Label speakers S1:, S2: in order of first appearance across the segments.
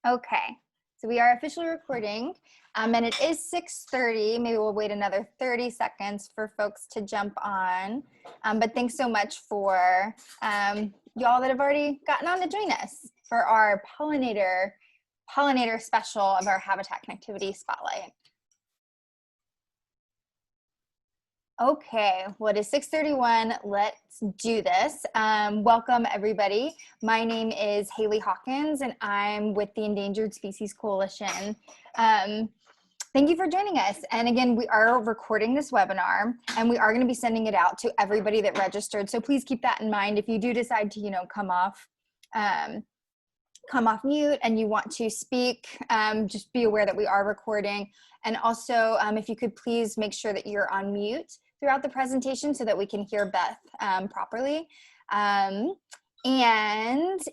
S1: Okay, so we are officially recording, and it is 6:30. Maybe we'll wait another 30 seconds for folks to jump on. But thanks so much for y'all that have already gotten on to join us for our pollinator special of our Habitat Connectivity Spotlight. Okay, well, it is 6:31. Let's do this. Welcome, everybody. My name is Haley Hawkins, and I'm with the Endangered Species Coalition. Thank you for joining us. And again, we are recording this webinar, and we are going to be sending it out to everybody that registered. So please keep that in mind. If you do decide to, come off mute and you want to speak, just be aware that we are recording. And also, if you could please make sure that you're on mute throughout the presentation so that we can hear Beth properly. And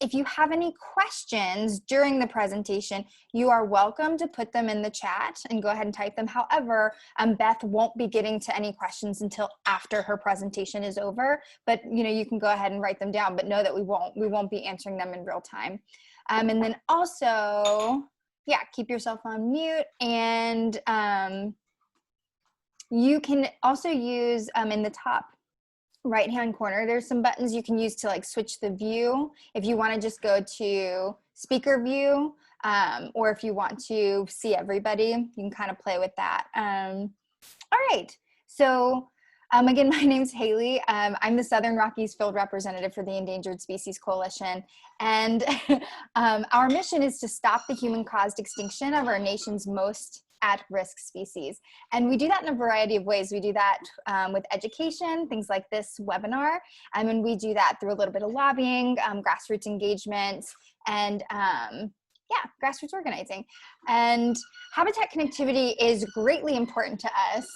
S1: if you have any questions during the presentation, you are welcome to put them in the chat and go ahead and type them. However, Beth won't be getting to any questions until after her presentation is over, but you can go ahead and write them down, but know that we won't be answering them in real time. And then also, yeah, keep yourself on mute, and you can also use in the top right hand corner, there's some buttons you can use to like switch the view if you want to just go to speaker view, or if you want to see everybody, you can kind of play with that. All right, so again, my name's Haley. I'm the Southern Rockies field representative for the Endangered Species Coalition, and our mission is to stop the human-caused extinction of our nation's most at-risk species. And we do that in a variety of ways. We do that with education, things like this webinar, and we do that through a little bit of lobbying, grassroots engagement, and grassroots organizing. And habitat connectivity is greatly important to us.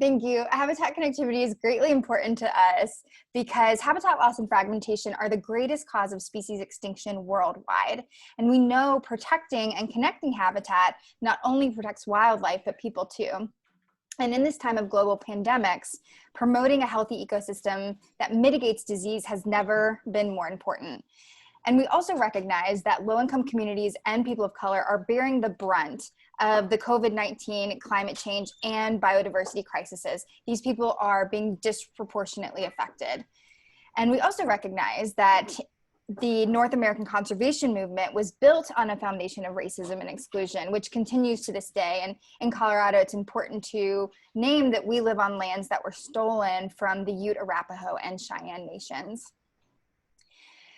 S1: Thank you. Habitat connectivity is greatly important to us because habitat loss and fragmentation are the greatest cause of species extinction worldwide. And we know protecting and connecting habitat not only protects wildlife, but people too. And in this time of global pandemics, promoting a healthy ecosystem that mitigates disease has never been more important. And we also recognize that low-income communities and people of color are bearing the brunt of the COVID-19, climate change, and biodiversity crises. These people are being disproportionately affected. And we also recognize that the North American conservation movement was built on a foundation of racism and exclusion, which continues to this day. And in Colorado, it's important to name that we live on lands that were stolen from the Ute, Arapaho, and Cheyenne nations.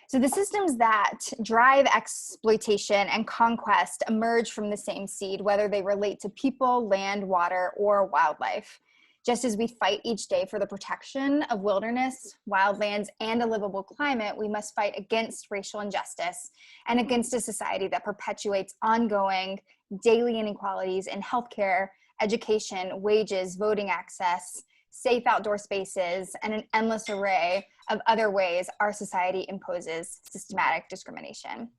S1: So the systems that drive exploitation and conquest emerge from the same seed, whether they relate to people, land, water, or wildlife. Just as we fight each day for the protection of wilderness, wildlands, and a livable climate, we must fight against racial injustice and against a society that perpetuates ongoing daily inequalities in healthcare, education, wages, voting access, safe outdoor spaces, and an endless array of other ways our society imposes systematic discrimination.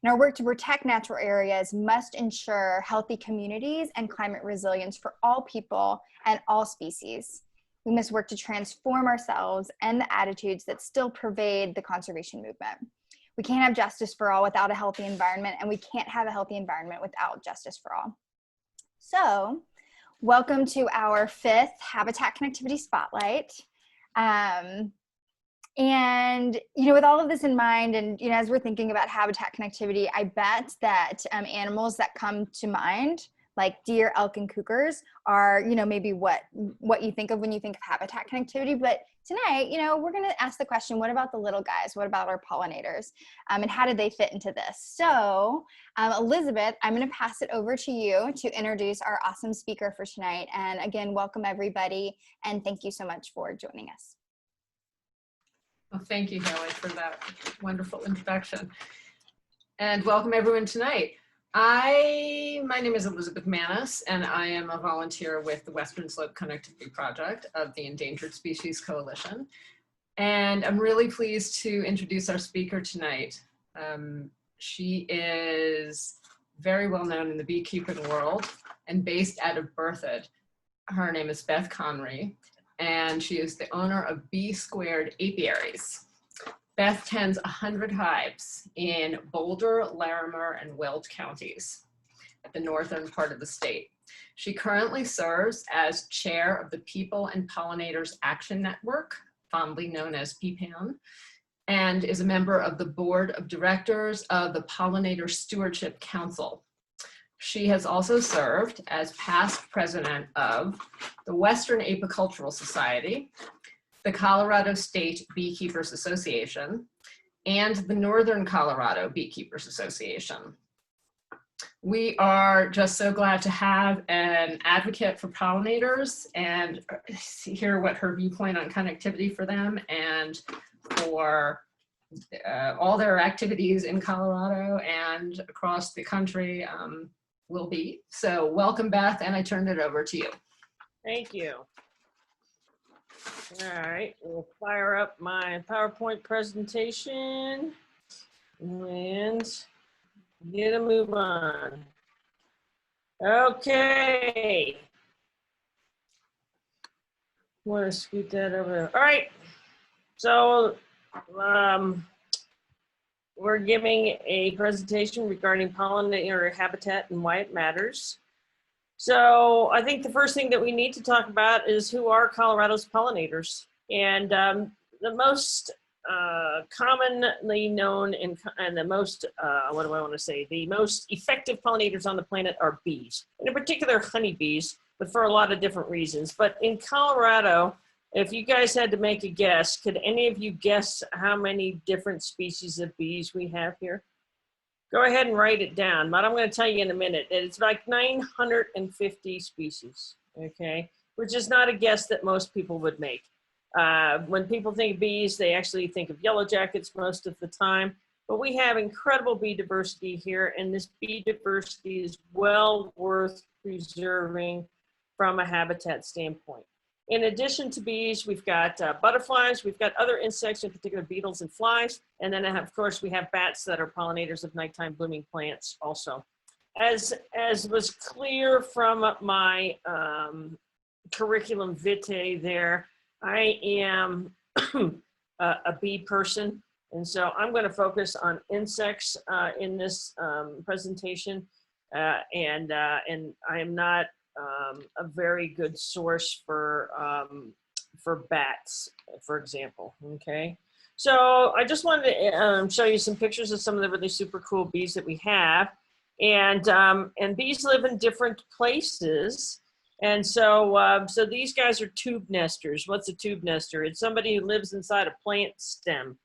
S1: And our work to protect natural areas must ensure healthy communities and climate resilience for all people and all species. We must work to transform ourselves and the attitudes that still pervade the conservation movement. We can't have justice for all without a healthy environment, and we can't have a healthy environment without justice for all. So, welcome to our 5th Habitat Connectivity Spotlight. And, with all of this in mind, and, as we're thinking about habitat connectivity, I bet that animals that come to mind, like deer, elk, and cougars, are, maybe what you think of when you think of habitat connectivity. But tonight, we're going to ask the question, what about the little guys? What about our pollinators? And how did they fit into this? So, Elizabeth, I'm going to pass it over to you to introduce our awesome speaker for tonight. And again, welcome everybody, and thank you so much for joining us.
S2: Well, thank you, Haley, for that wonderful introduction. And welcome everyone tonight. My name is Elizabeth Manis, and I am a volunteer with the Western Slope Connectivity Project of the Endangered Species Coalition. And I'm really pleased to introduce our speaker tonight. She is very well known in the beekeeping world and based out of Berthoud. Her name is Beth Conrey, and she is the owner of Bee Squared Apiaries. Beth tends 100 hives in Boulder, Larimer, and Weld counties at the northern part of the state. She currently serves as chair of the People and Pollinators Action Network, fondly known as PPAN, and is a member of the board of directors of the Pollinator Stewardship Council. She has also served as past president of the Western Apicultural Society, the Colorado State Beekeepers Association, and the Northern Colorado Beekeepers Association. We are just so glad to have an advocate for pollinators and hear what her viewpoint on connectivity for them and for all their activities in Colorado and across the country will be. So welcome, Beth, and I turn it over to you.
S3: Thank you. All right, we'll fire up my PowerPoint presentation and get a move on. Okay. Want to scoot that over there. All right. So we're giving a presentation regarding pollinator habitat and why it matters. So I think the first thing that we need to talk about is who are Colorado's pollinators. And the most commonly known and the most, what do I want to say? The most effective pollinators on the planet are bees, and in particular honeybees, but for a lot of different reasons. But in Colorado, if you guys had to make a guess, could any of you guess how many different species of bees we have here? Go ahead and write it down, but I'm going to tell you in a minute that it's like 950 species, okay? Which is not a guess that most people would make. When people think of bees, they actually think of yellow jackets most of the time, but we have incredible bee diversity here, and this bee diversity is well worth preserving from a habitat standpoint. In addition to bees, we've got butterflies, we've got other insects, in particular beetles and flies, and then of course we have bats that are pollinators of nighttime blooming plants also. As was clear from my curriculum vitae there, I am a bee person, and so I'm going to focus on insects in this presentation, and I am not a very good source for bats, for example. Okay, so I just wanted to show you some pictures of some of the really super cool bees that we have, and bees live in different places, and so so these guys are tube nesters. What's a tube nester? It's somebody who lives inside a plant stem,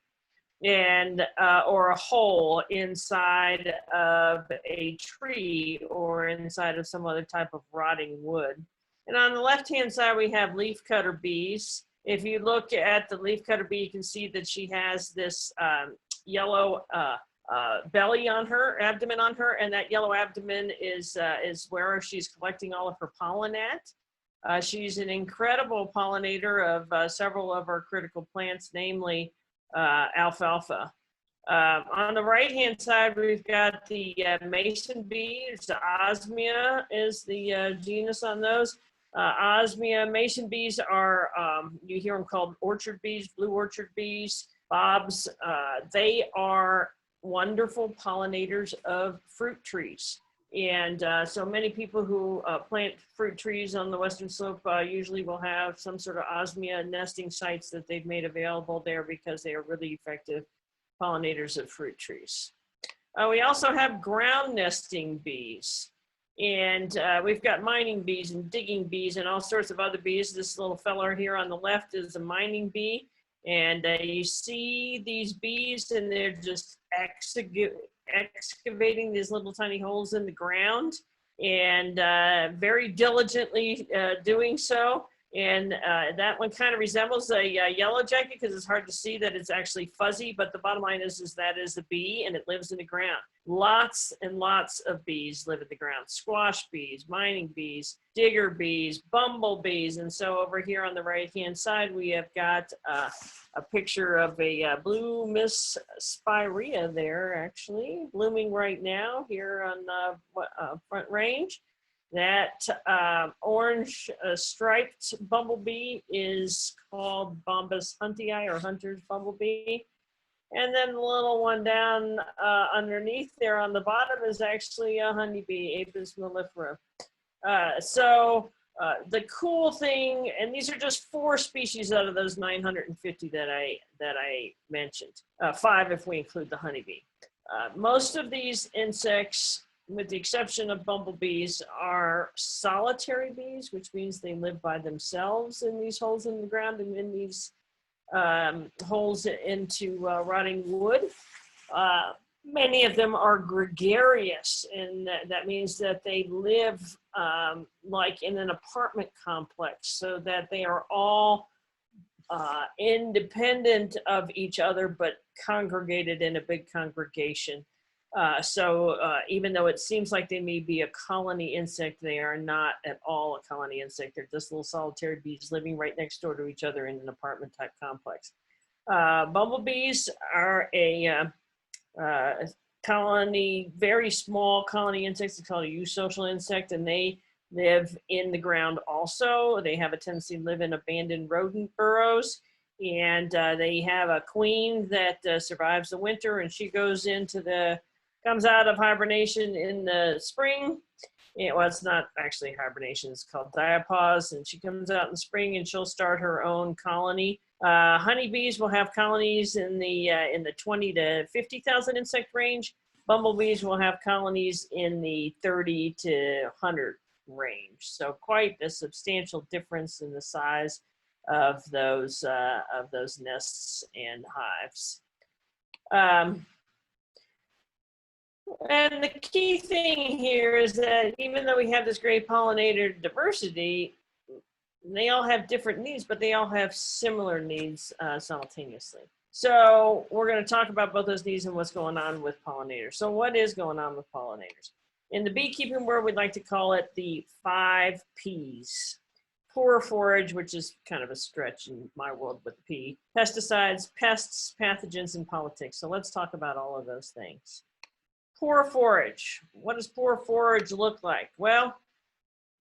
S3: and or a hole inside of a tree or inside of some other type of rotting wood. And on the left hand side we have leafcutter bees. If you look at the leafcutter bee, you can see that she has this yellow belly on her, abdomen on her, and that yellow abdomen is where she's collecting all of her pollen at. She's an incredible pollinator of several of our critical plants, namely alfalfa. On the right hand side we've got the mason bees. The osmia is the genus on those. Osmia mason bees are, you hear them called orchard bees, blue orchard bees, bobs. They are wonderful pollinators of fruit trees. And so many people who plant fruit trees on the western slope usually will have some sort of osmia nesting sites that they've made available there because they are really effective pollinators of fruit trees. We also have ground nesting bees. And we've got mining bees and digging bees and all sorts of other bees. This little fella here on the left is a mining bee. And you see these bees and they're just excavating these little tiny holes in the ground and very diligently doing so. And that one kind of resembles a yellow jacket because it's hard to see that it's actually fuzzy, but the bottom line is that is a bee and it lives in the ground. Lots and lots of bees live in the ground. Squash bees, mining bees, digger bees, bumblebees. And so over here on the right-hand side, we have got a picture of a blue Miss Spirea there, actually, blooming right now here on the Front Range. That orange striped bumblebee is called Bombus huntii or hunter's bumblebee. And then the little one down underneath there on the bottom is actually a honeybee, Apis mellifera. The cool thing, and these are just 4 species out of those 950 that I mentioned, 5 if we include the honeybee. Most of these insects, with the exception of bumblebees, are solitary bees, which means they live by themselves in these holes in the ground and in these holes into rotting wood. Many of them are gregarious, and that means that they live like in an apartment complex, so that they are all independent of each other, but congregated in a big congregation. Even though it seems like they may be a colony insect, they are not at all a colony insect. They're just little solitary bees living right next door to each other in an apartment type complex. Bumblebees are a colony, very small colony insects. It's called a eusocial insect, and they live in the ground also. They have a tendency to live in abandoned rodent burrows, and they have a queen that survives the winter, and she comes out of hibernation in the spring. Well, it's not actually hibernation, it's called diapause, and she comes out in the spring and she'll start her own colony. Honeybees will have colonies in the 20 to 50,000 insect range. Bumblebees will have colonies in the 30 to 100 range. So quite a substantial difference in the size of those nests and hives. And the key thing here is that even though we have this great pollinator diversity, they all have different needs, but they all have similar needs simultaneously. So we're going to talk about both those needs and what's going on with pollinators. So what is going on with pollinators? In the beekeeping world, we'd like to call it the 5 Ps. Poor forage, which is kind of a stretch in my world with P. Pesticides, pests, pathogens, and politics. So let's talk about all of those things. Poor forage. What does poor forage look like? Well,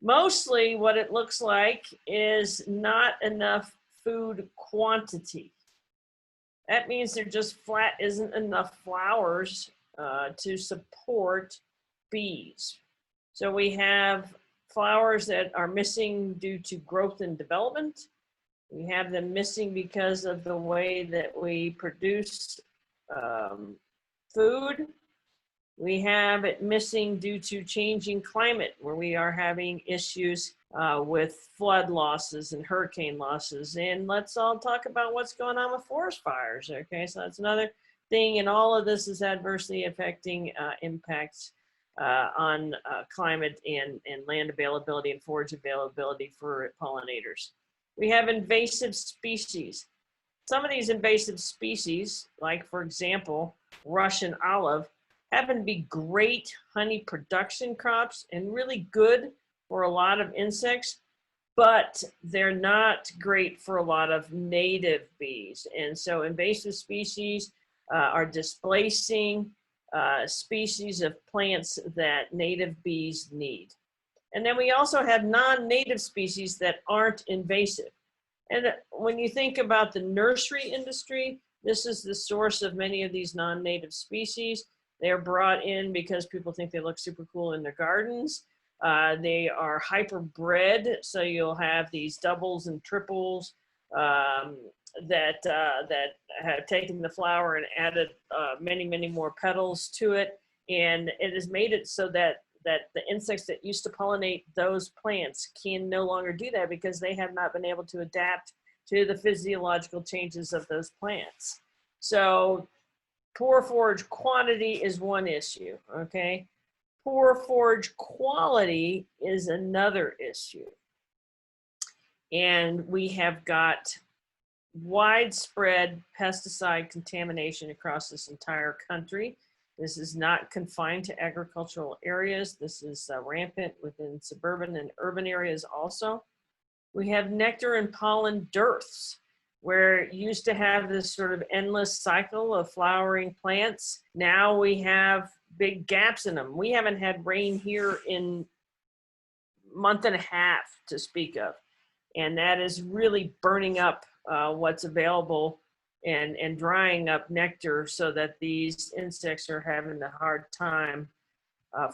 S3: mostly what it looks like is not enough food quantity. That means there just flat isn't enough flowers to support bees. So we have flowers that are missing due to growth and development. We have them missing because of the way that we produce food. We have it missing due to changing climate, where we are having issues with flood losses and hurricane losses. And let's all talk about what's going on with forest fires. Okay, so that's another thing. And all of this is adversely affecting impacts on climate and land availability and forage availability for pollinators. We have invasive species. Some of these invasive species, like for example, Russian olive, happen to be great honey production crops and really good for a lot of insects, but they're not great for a lot of native bees. And so invasive species are displacing species of plants that native bees need. And then we also have non-native species that aren't invasive. And when you think about the nursery industry, this is the source of many of these non-native species. They're brought in because people think they look super cool in their gardens. They are hyperbred, so you'll have these doubles and triples that have taken the flower and added many, many more petals to it. And it has made it so that the insects that used to pollinate those plants can no longer do that because they have not been able to adapt to the physiological changes of those plants. So poor forage quantity is one issue, okay? Poor forage quality is another issue. And we have got widespread pesticide contamination across this entire country. This is not confined to agricultural areas. This is rampant within suburban and urban areas also. We have nectar and pollen dearths, where it used to have this sort of endless cycle of flowering plants. Now we have big gaps in them. We haven't had rain here in a month and a half to speak of. And that is really burning up what's available and drying up nectar so that these insects are having a hard time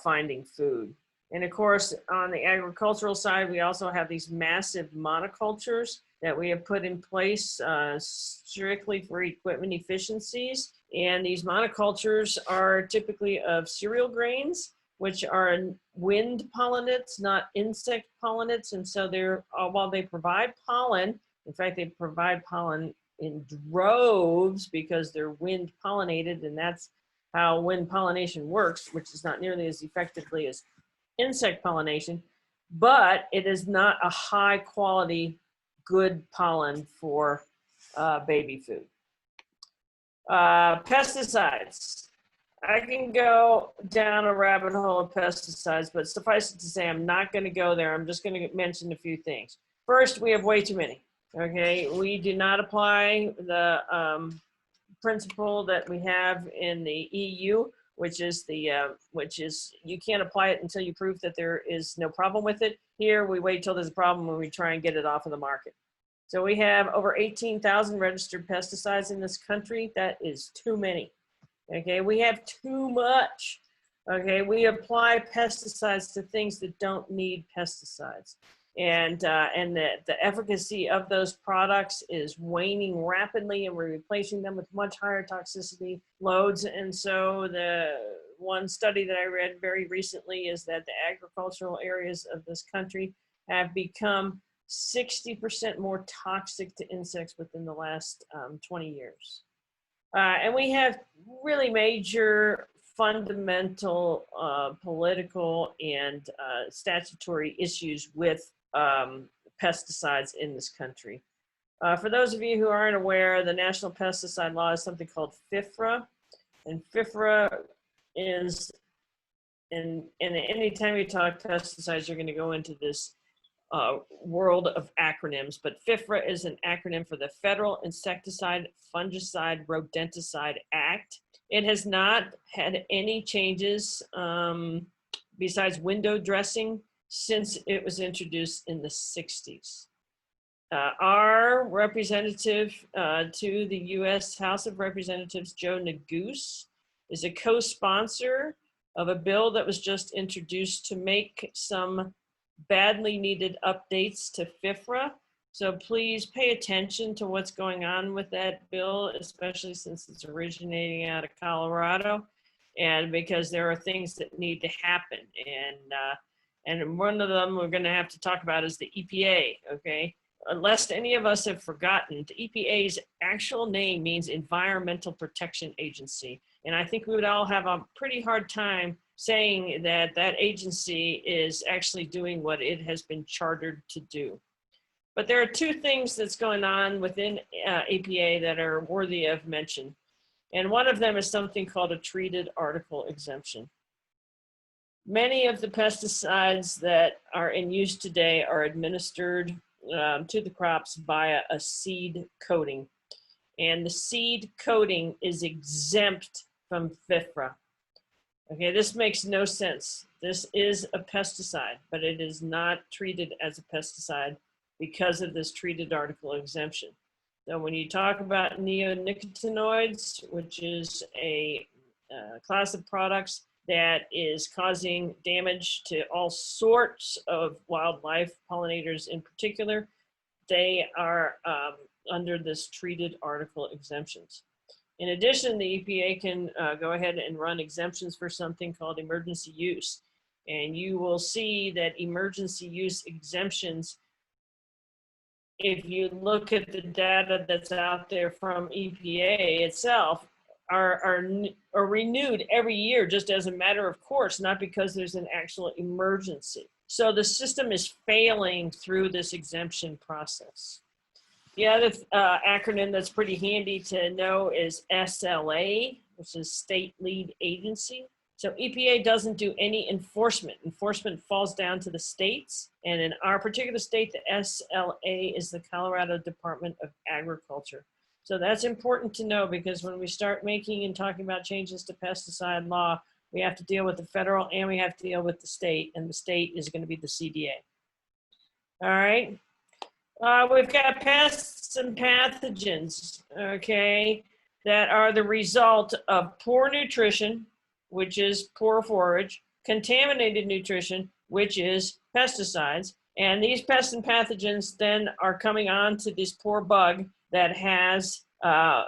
S3: finding food. And of course, on the agricultural side, we also have these massive monocultures that we have put in place strictly for equipment efficiencies. And these monocultures are typically of cereal grains, which are wind pollinates, not insect pollinates. And so they're, while they provide pollen, in fact, they provide pollen in droves because they're wind pollinated, and that's how wind pollination works, which is not nearly as effectively as insect pollination, but it is not a high quality, good pollen for baby food. Pesticides. I can go down a rabbit hole of pesticides, but suffice it to say, I'm not going to go there. I'm just going to mention a few things. First, we have way too many. Okay, we do not apply the principle that we have in the EU, which is you can't apply it until you prove that there is no problem with it. Here, we wait till there's a problem when we try and get it off of the market. So we have over 18,000 registered pesticides in this country. That is too many. Okay, we have too much. Okay, we apply pesticides to things that don't need pesticides. And the efficacy of those products is waning rapidly, and we're replacing them with much higher toxicity loads. And so the one study that I read very recently is that the agricultural areas of this country have become 60% more toxic to insects within the last 20 years. And we have really major fundamental political and statutory issues with pesticides in this country. For those of you who aren't aware, the National Pesticide Law is something called FIFRA, and FIFRA is, and anytime you talk pesticides, you're going to go into this world of acronyms, but FIFRA is an acronym for the Federal Insecticide, Fungicide, Rodenticide Act. It has not had any changes besides window dressing since it was introduced in the 60s. Our representative to the U.S. House of Representatives, Joe Neguse, is a co-sponsor of a bill that was just introduced to make some badly needed updates to FIFRA. So please pay attention to what's going on with that bill, especially since it's originating out of Colorado, and because there are things that need to happen. And one of them we're going to have to talk about is the EPA, okay? Lest any of us have forgotten, the EPA's actual name means Environmental Protection Agency. And I think we would all have a pretty hard time saying that that agency is actually doing what it has been chartered to do. But there are two things that's going on within EPA that are worthy of mention. And one of them is something called a treated article exemption. Many of the pesticides that are in use today are administered to the crops via a seed coating. And the seed coating is exempt from FIFRA. Okay, this makes no sense. This is a pesticide, but it is not treated as a pesticide because of this treated article exemption. So when you talk about neonicotinoids, which is a class of products that is causing damage to all sorts of wildlife, pollinators in particular, they are under this treated article exemptions. In addition, the EPA can go ahead and run exemptions for something called emergency use. And you will see that emergency use exemptions, if you look at the data that's out there from EPA itself, are renewed every year just as a matter of course, not because there's an actual emergency. So the system is failing through this exemption process. The other acronym that's pretty handy to know is SLA, which is State Lead Agency. So EPA doesn't do any enforcement. Enforcement falls down to the states. And in our particular state, the SLA is the Colorado Department of Agriculture. So that's important to know, because when we start making and talking about changes to pesticide law, we have to deal with the federal and we have to deal with the state, and the state is going to be the CDA. All right. We've got pests and pathogens, okay, that are the result of poor nutrition, which is poor forage, contaminated nutrition, which is pesticides. And these pests and pathogens then are coming on to this poor bug that has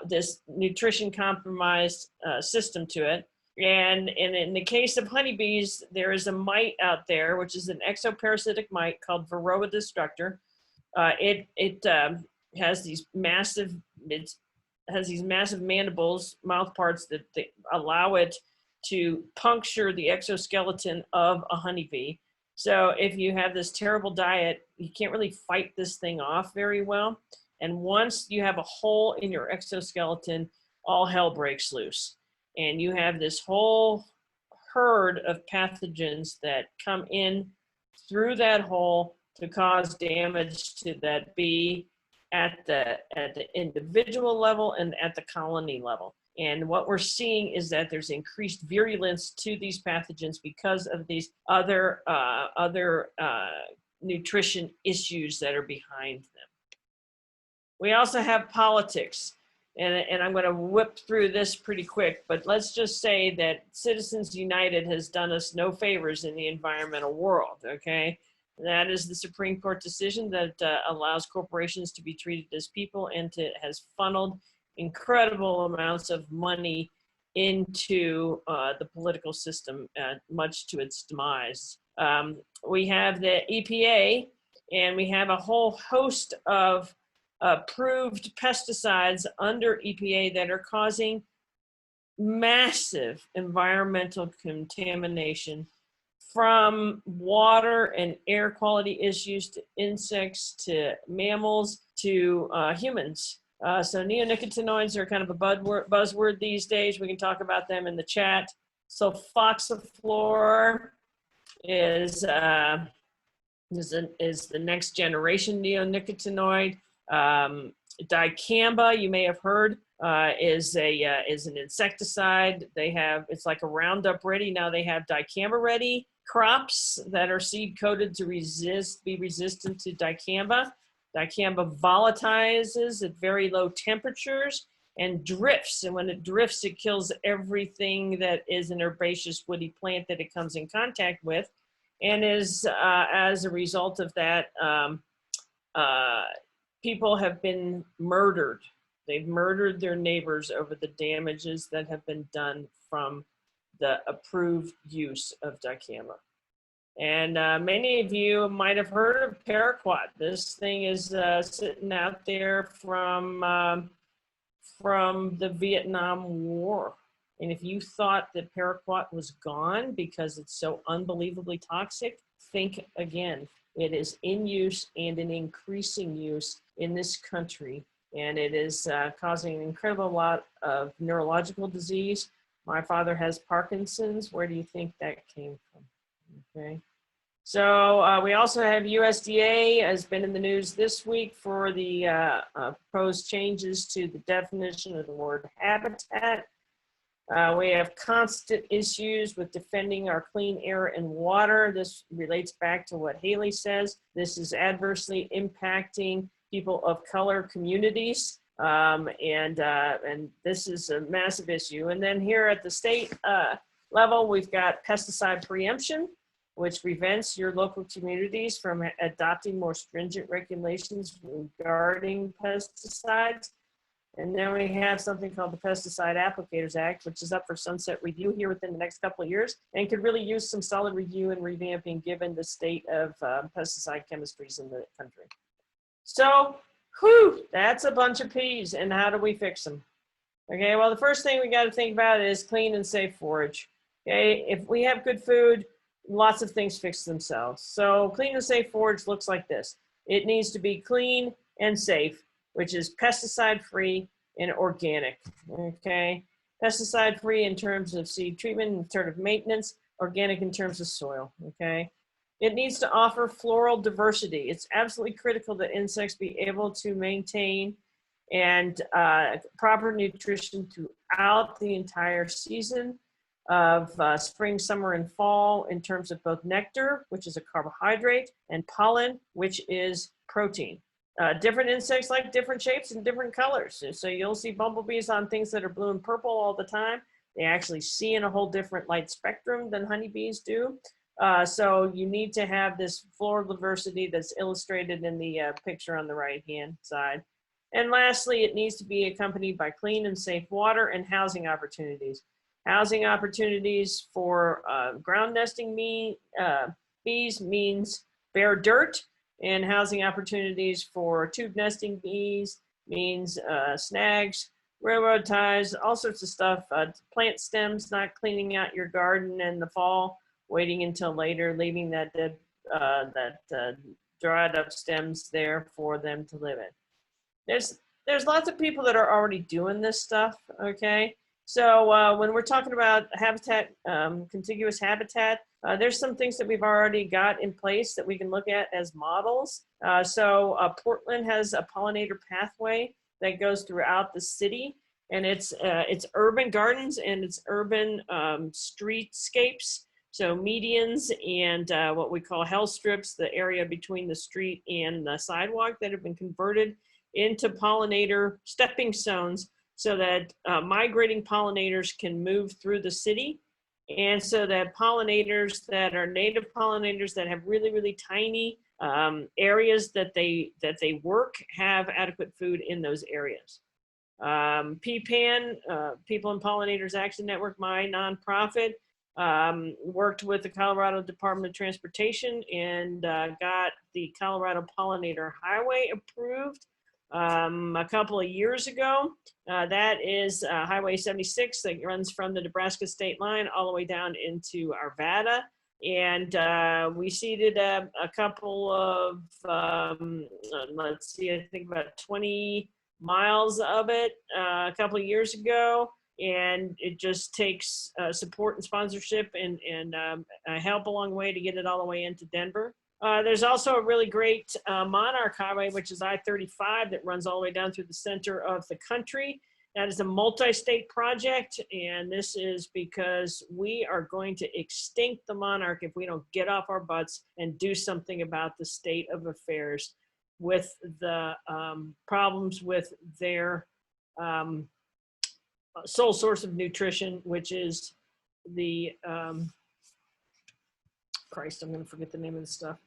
S3: this nutrition compromised system to it. And in the case of honeybees, there is a mite out there, which is an exoparasitic mite called Varroa destructor. It has these massive mandibles, mouth parts that allow it to puncture the exoskeleton of a honeybee. So if you have this terrible diet, you can't really fight this thing off very well. And once you have a hole in your exoskeleton, all hell breaks loose. And you have this whole herd of pathogens that come in through that hole to cause damage to that bee at the individual level and at the colony level. And what we're seeing is that there's increased virulence to these pathogens because of these other nutrition issues that are behind them. We also have politics. And I'm going to whip through this pretty quick, but let's just say that Citizens United has done us no favors in the environmental world, okay? That is the Supreme Court decision that allows corporations to be treated as people, and has funneled incredible amounts of money into the political system, much to its demise. We have the EPA, and we have a whole host of approved pesticides under EPA that are causing massive environmental contamination, from water and air quality issues to insects to mammals to humans. So neonicotinoids are kind of a buzzword these days. We can talk about them in the chat. Sulfoxaflor is the next generation neonicotinoid. Dicamba, you may have heard, is an insecticide. It's like a Roundup Ready. Now they have Dicamba Ready crops that are seed coated to be resistant to dicamba. Dicamba volatilizes at very low temperatures and drifts. And when it drifts, it kills everything that is an herbaceous woody plant that it comes in contact with. And is, as a result of that, people have been murdered. They've murdered their neighbors over the damages that have been done from the approved use of dicamba. And many of you might have heard of paraquat. This thing is sitting out there from the Vietnam War. And if you thought that paraquat was gone because it's so unbelievably toxic, think again. It is in use and in increasing use in this country. And it is causing an incredible lot of neurological disease. My father has Parkinson's. Where do you think that came from? Okay. So we also have USDA has been in the news this week for the proposed changes to the definition of the word habitat. We have constant issues with defending our clean air and water. This relates back to what Haley says. This is adversely impacting people of color communities. And this is a massive issue. And then here at the state level, we've got pesticide preemption, which prevents your local communities from adopting more stringent regulations regarding pesticides. And then we have something called the Pesticide Applicators Act, which is up for sunset review here within the next couple of years, and could really use some solid review and revamping given the state of pesticide chemistries in the country. So, that's a bunch of peas, and how do we fix them? Okay, well, the first thing we got to think about is clean and safe forage. Okay, if we have good food, lots of things fix themselves. So clean and safe forage looks like this. It needs to be clean and safe, which is pesticide-free and organic, okay? Pesticide-free in terms of seed treatment, in terms of maintenance, organic in terms of soil, okay? It needs to offer floral diversity. It's absolutely critical that insects be able to maintain and proper nutrition throughout the entire season of spring, summer, and fall in terms of both nectar, which is a carbohydrate, and pollen, which is protein. Different insects like different shapes and different colors. So you'll see bumblebees on things that are blue and purple all the time. They actually see in a whole different light spectrum than honeybees do. So you need to have this floral diversity that's illustrated in the picture on the right-hand side. And lastly, it needs to be accompanied by clean and safe water and housing opportunities. Housing opportunities for ground nesting bees means bare dirt, and housing opportunities for tube nesting bees means snags, railroad ties, all sorts of stuff. Plant stems, not cleaning out your garden in the fall, waiting until later, leaving that dead, dried up stems there for them to live in. There's lots of people that are already doing this stuff, okay? So when we're talking about habitat, contiguous habitat, there's some things that we've already got in place that we can look at as models. Portland has a pollinator pathway that goes throughout the city, and it's urban gardens and it's urban streetscapes. So medians and what we call hell strips, the area between the street and the sidewalk that have been converted into pollinator stepping stones so that migrating pollinators can move through the city. And so that pollinators that are native pollinators that have really, really tiny areas that they work have adequate food in those areas. PPAN, People and Pollinators Action Network, my nonprofit, worked with the Colorado Department of Transportation and got the Colorado Pollinator Highway approved a couple of years ago. That is Highway 76 that runs from the Nebraska state line all the way down into Arvada. And we seeded a couple of, let's see, I think about 20 miles of it a couple of years ago. And it just takes support and sponsorship and help along the way to get it all the way into Denver. There's also a really great Monarch Highway, which is I-35, that runs all the way down through the center of the country. That is a multi-state project, and this is because we are going to extinct the monarch if we don't get off our butts and do something about the state of affairs with the problems with their sole source of nutrition, which is the, Christ, I'm gonna forget the name of the stuff.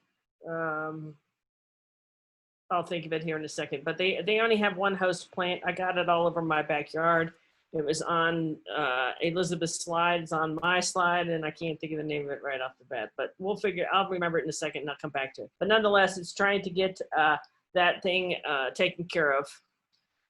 S3: I'll think of it here in a second, but they only have one host plant. I got it all over my backyard. It was on Elizabeth's slide, it's on my slide, and I can't think of the name of it right off the bat, but I'll remember it in a second and I'll come back to it. But nonetheless, it's trying to get that thing taken care of.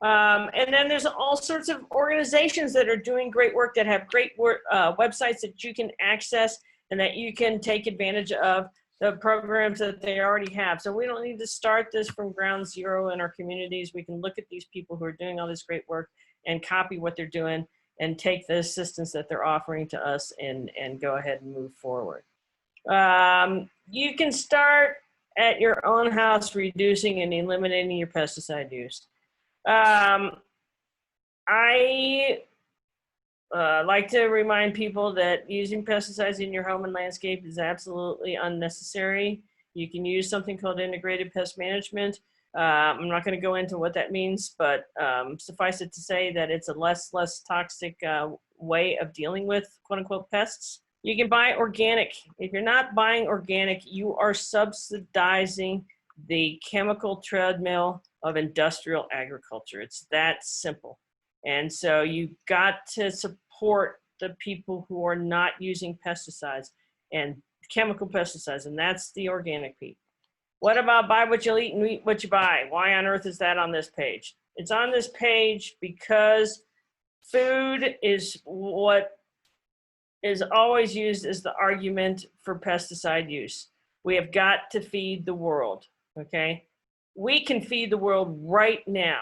S3: And then there's all sorts of organizations that are doing great work, that have great websites that you can access and that you can take advantage of the programs that they already have. So we don't need to start this from ground zero in our communities. We can look at these people who are doing all this great work and copy what they're doing and take the assistance that they're offering to us and go ahead and move forward. You can start at your own house reducing and eliminating your pesticide use. I like to remind people that using pesticides in your home and landscape is absolutely unnecessary. You can use something called integrated pest management. I'm not going to go into what that means, but suffice it to say that it's a less toxic way of dealing with quote unquote pests. You can buy organic. If you're not buying organic, you are subsidizing the chemical treadmill of industrial agriculture. It's that simple. And so you've got to support the people who are not using pesticides and chemical pesticides, and that's the organic people. What about buy what you'll eat and eat what you buy? Why on earth is that on this page? It's on this page because food is what is always used as the argument for pesticide use. We have got to feed the world, okay? We can feed the world right now.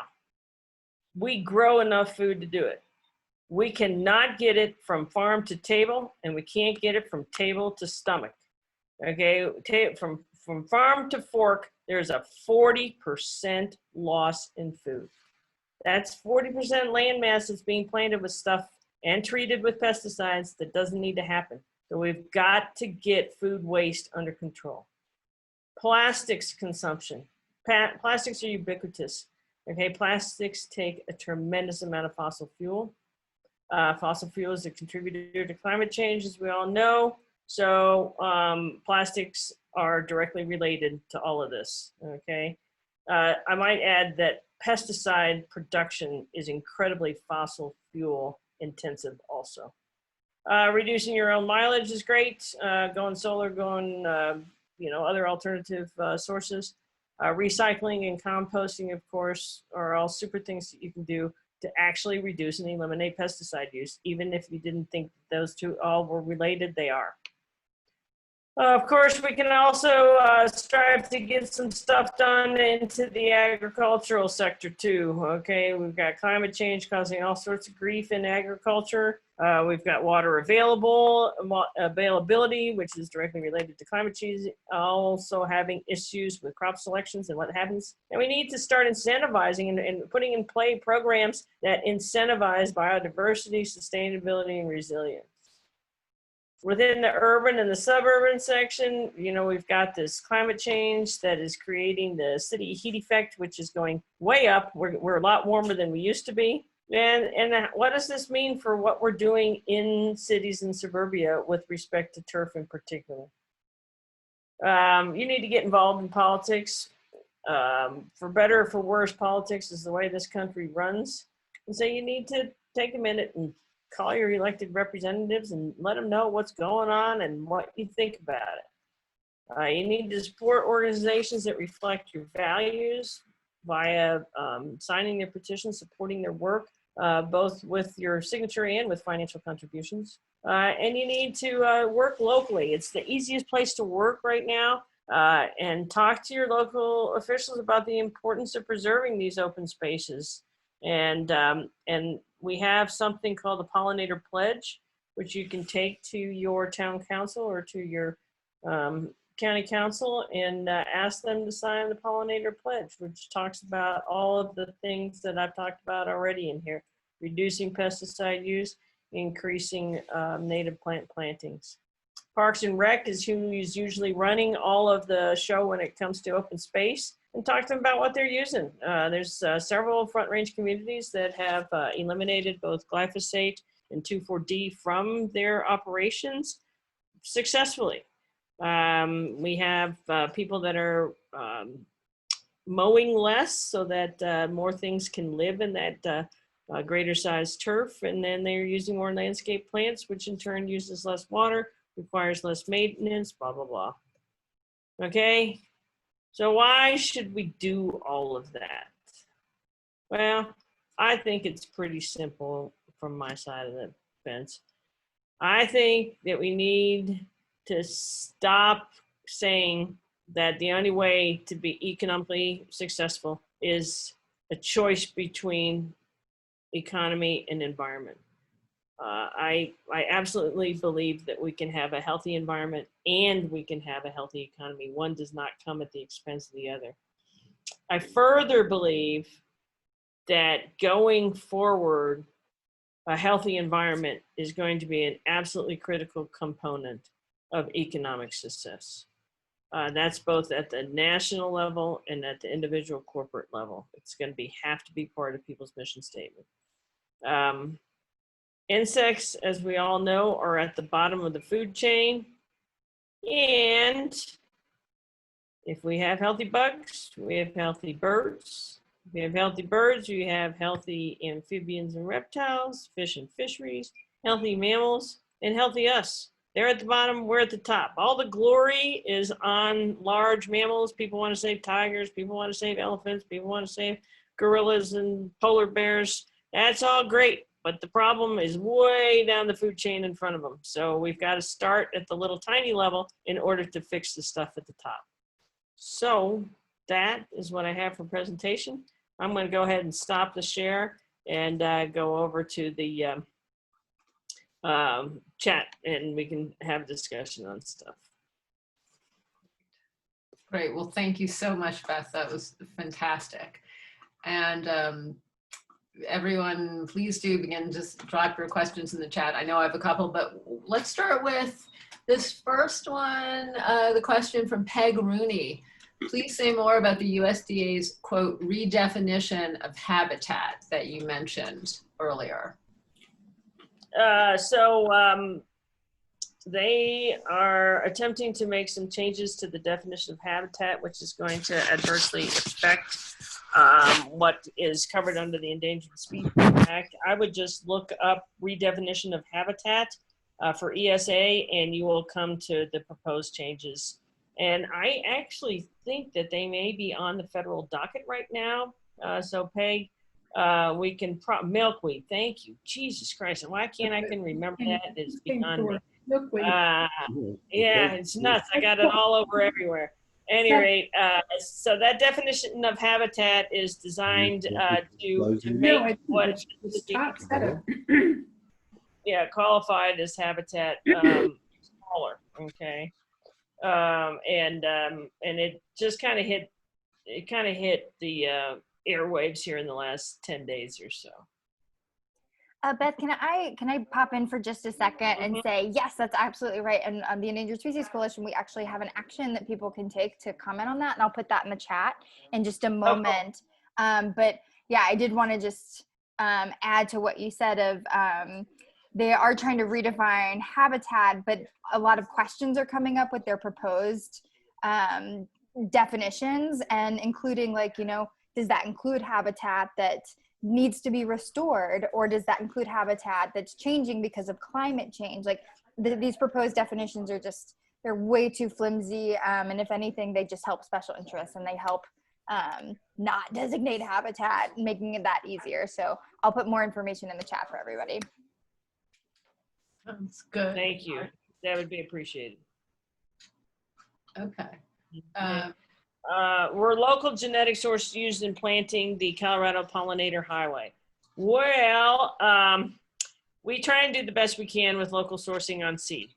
S3: We grow enough food to do it. We cannot get it from farm to table, and we can't get it from table to stomach. Okay, from farm to fork, there's a 40% loss in food. That's 40% land mass that's being planted with stuff and treated with pesticides that doesn't need to happen. So we've got to get food waste under control. Plastics consumption. plastics are ubiquitous. Okay, plastics take a tremendous amount of fossil fuel. Fossil fuel is a contributor to climate change, as we all know. So plastics are directly related to all of this, okay? I might add that pesticide production is incredibly fossil fuel intensive also. Reducing your own mileage is great. Going solar, going, other alternative sources. Recycling and composting, of course, are all super things that you can do to actually reduce and eliminate pesticide use. Even if you didn't think those two all were related, they are. Of course, we can also strive to get some stuff done into the agricultural sector too, okay? We've got climate change causing all sorts of grief in agriculture. We've got water availability, which is directly related to climate change, also having issues with crop selections and what happens. And we need to start incentivizing and putting in play programs that incentivize biodiversity, sustainability, and resilience. Within the urban and the suburban section, we've got this climate change that is creating the city heat effect, which is going way up. We're a lot warmer than we used to be. And what does this mean for what we're doing in cities and suburbia with respect to turf in particular? You need to get involved in politics. For better or for worse, politics is the way this country runs. And so you need to take a minute and call your elected representatives and let them know what's going on and what you think about it. You need to support organizations that reflect your values via signing their petitions, supporting their work, both with your signature and with financial contributions. And you need to work locally. It's the easiest place to work right now. And talk to your local officials about the importance of preserving these open spaces. And we have something called the Pollinator Pledge, which you can take to your town council or to your county council and ask them to sign the Pollinator Pledge, which talks about all of the things that I've talked about already in here: reducing pesticide use, increasing native plant plantings. Parks and Rec is who is usually running all of the show when it comes to open space, and talk to them about what they're using. There's several Front Range communities that have eliminated both glyphosate and 2,4-D from their operations successfully. We have people that are mowing less so that more things can live in that greater size turf, and then they're using more landscape plants, which in turn uses less water, requires less maintenance, blah, blah, blah. Okay, so why should we do all of that? Well, I think it's pretty simple from my side of the fence. I think that we need to stop saying that the only way to be economically successful is a choice between economy and environment. I absolutely believe that we can have a healthy environment and we can have a healthy economy. One does not come at the expense of the other. I further believe that going forward, a healthy environment is going to be an absolutely critical component of economic success. That's both at the national level and at the individual corporate level. It's going to have to be part of people's mission statement. Insects, as we all know, are at the bottom of the food chain. And if we have healthy bugs, we have healthy birds. If we have healthy birds, we have healthy amphibians and reptiles, fish and fisheries, healthy mammals, and healthy us. They're at the bottom, we're at the top. All the glory is on large mammals. People want to save tigers, people want to save elephants, people want to save gorillas and polar bears. That's all great, but the problem is way down the food chain in front of them. So we've got to start at the little tiny level in order to fix the stuff at the top. So that is what I have for presentation. I'm going to go ahead and stop the share and go over to the chat, and we can have a discussion on stuff.
S2: Great. Well, thank you so much, Beth. That was fantastic. And everyone, please do begin, just drop your questions in the chat. I know I have a couple, but let's start with this first one, the question from Peg Rooney. Please say more about the USDA's, quote, redefinition of habitat that you mentioned earlier.
S3: They are attempting to make some changes to the definition of habitat, which is going to adversely affect what is covered under the Endangered Species Act. I would just look up redefinition of habitat for ESA, and you will come to the proposed changes. And I actually think that they may be on the federal docket right now. So Peg, we can, milkweed, thank you. Jesus Christ, and why can't I can remember that? It's beyond me. Yeah, it's nuts. I got it all over everywhere. At any rate, so that definition of habitat is designed to make what qualified as habitat smaller. Okay, and it just kind of hit the airwaves here in the last 10 days or so.
S1: Beth, can I pop in for just a second and say, yes, that's absolutely right. And the Endangered Species Coalition, we actually have an action that people can take to comment on that. And I'll put that in the chat in just a moment. But yeah, I did want to just add to what you said of they are trying to redefine habitat, but a lot of questions are coming up with their proposed definitions, and including, like, does that include habitat that needs to be restored, or does that include habitat that's changing because of climate change? Like these proposed definitions are just, they're way too flimsy, and if anything, they just help special interests, and they help not designate habitat, making it that easier. So I'll put more information in the chat for everybody.
S2: Sounds good.
S3: Thank you. That would be appreciated.
S2: Okay.
S3: Were local genetic sources used in planting the Colorado Pollinator Highway? Well, we try and do the best we can with local sourcing on seed.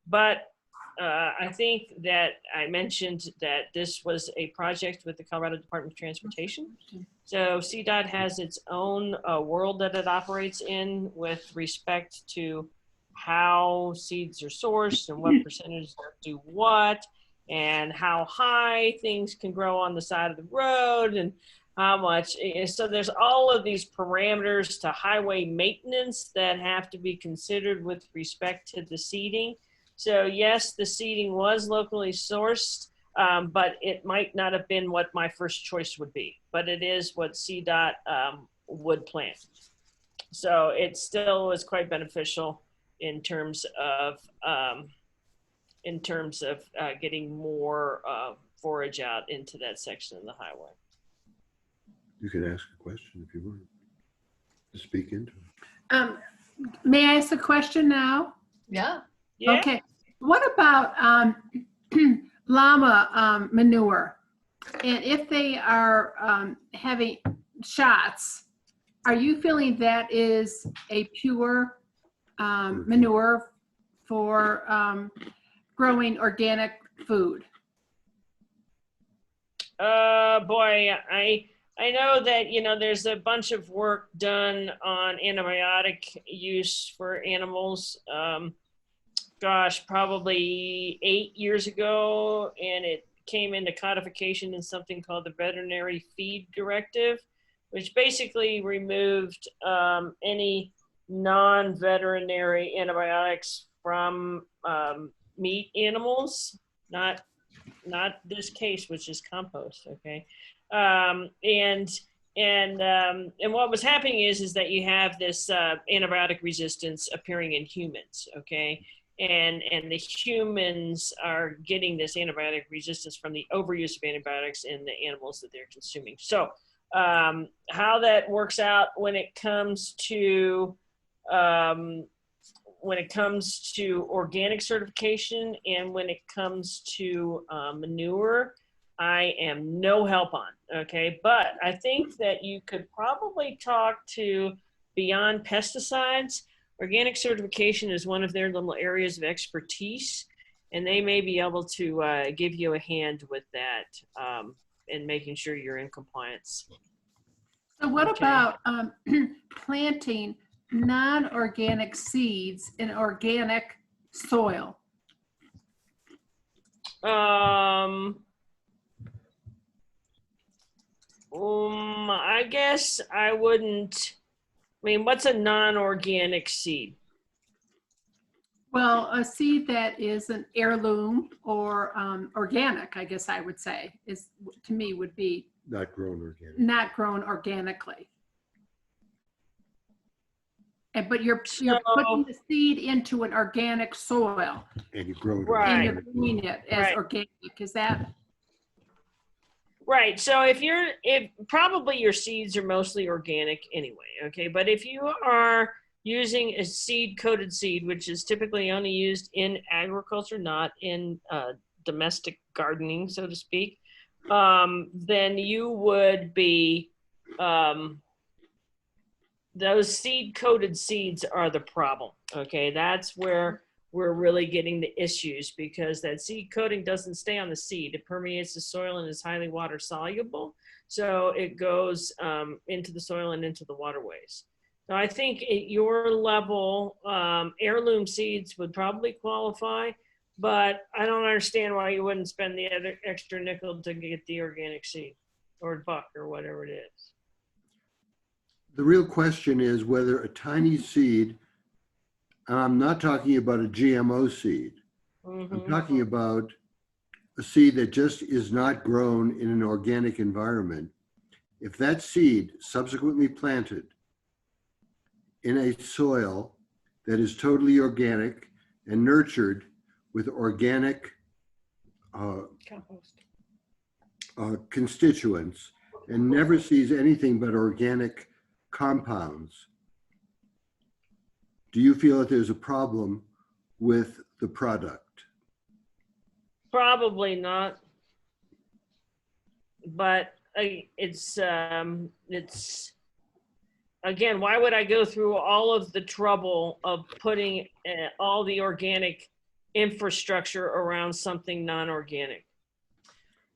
S3: But I think that I mentioned that this was a project with the Colorado Department of Transportation. So CDOT has its own world that it operates in with respect to how seeds are sourced and what percentage do what, and how high things can grow on the side of the road, and how much. So there's all of these parameters to highway maintenance that have to be considered with respect to the seeding. So yes, the seeding was locally sourced, but it might not have been what my first choice would be, but it is what CDOT would plant. So it still is quite beneficial in terms of getting more forage out into that section of the highway.
S4: You could ask a question if you want to speak into it.
S5: May I ask a question now?
S2: Yeah.
S3: Yeah.
S5: Okay. What about llama manure? And if they are having shots, are you feeling that is a pure manure for growing organic food?
S3: Boy, I know that, there's a bunch of work done on antibiotic use for animals. Gosh, probably 8 years ago, and it came into codification in something called the Veterinary Feed Directive, which basically removed any non-veterinary antibiotics from meat animals, not this case, which is compost. Okay, and what was happening is that you have this antibiotic resistance appearing in humans. Okay, and the humans are getting this antibiotic resistance from the overuse of antibiotics in the animals that they're consuming. So how that works out when it comes to organic certification and when it comes to manure, I am no help on, okay? But I think that you could probably talk to Beyond Pesticides. Organic certification is one of their little areas of expertise, and they may be able to give you a hand with that and making sure you're in compliance.
S5: So what about planting non-organic seeds in organic soil?
S3: I guess I wouldn't. I mean, what's a non-organic seed?
S5: Well, a seed that is an heirloom or organic, I guess I would say, is to me would be
S4: Not grown organic.
S5: not grown organically. But you're
S3: So-
S5: putting the seed into an organic soil
S4: And you grow it.
S3: Right.
S5: and you're
S4: organically.
S5: growing it as
S3: Right.
S5: organic. Is that?
S3: Right. So if probably your seeds are mostly organic anyway, okay? But if you are using a seed-coated seed, which is typically only used in agriculture, not in domestic gardening, so to speak, then you would be, those seed-coated seeds are the problem, okay? That's where we're really getting the issues, because that seed coating doesn't stay on the seed. It permeates the soil and is highly water soluble. So it goes into the soil and into the waterways. So I think at your level, heirloom seeds would probably qualify, but I don't understand why you wouldn't spend the other extra nickel to get the organic seed or buck or whatever it is.
S4: The real question is whether a tiny seed, and I'm not talking about a GMO seed. I'm
S3: Mhm.
S4: talking about a seed that just is not grown in an organic environment. If that seed subsequently planted in a soil that is totally organic and nurtured with organic
S3: Compost.
S4: constituents and never sees anything but organic compounds, do you feel that there's a problem with the product?
S3: Probably not, but it's again, why would I go through all of the trouble of putting all the organic infrastructure around something non-organic?
S4: Well,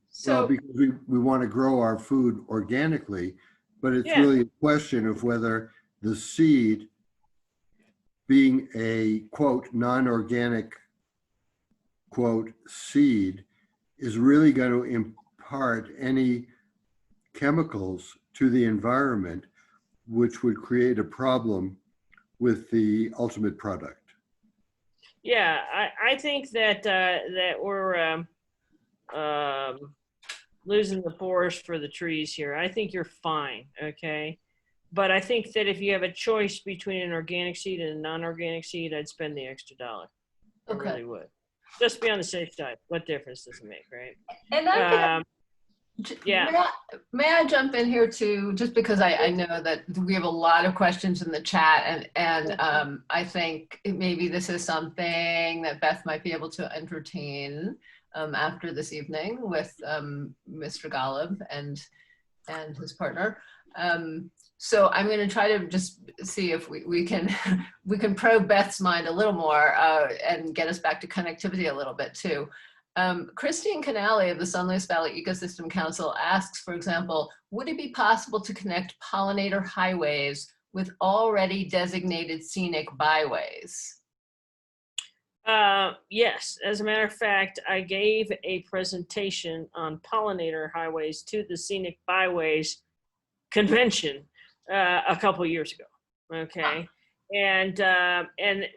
S2: So,
S4: because we want to grow our food organically, but it's
S3: Yeah.
S4: really a question of whether the seed, being a quote non-organic quote seed, is really going to impart any chemicals to the environment, which would create a problem with the ultimate product.
S3: Yeah, I think that that we're losing the forest for the trees here. I think you're fine, okay? But I think that if you have a choice between an organic seed and a non-organic seed, I'd spend the extra $1. I
S2: Okay.
S3: really would. Just be on the safe side. What difference does it make, right?
S2: and I'm gonna,
S3: Yeah.
S2: may I jump in here too, just because I know that we have a lot of questions in the chat, and I think maybe this is something that Beth might be able to entertain after this evening with Mr. Golub and his partner. So I'm going to try to just see if we can probe Beth's mind a little more and get us back to connectivity a little bit too. Christine Canale of the San Luis Valley Ecosystem Council asks, for example, would it be possible to connect pollinator highways with already designated scenic byways?
S3: Yes, as a matter of fact, I gave a presentation on pollinator highways to the Scenic Byways Convention a couple of years ago. Okay. And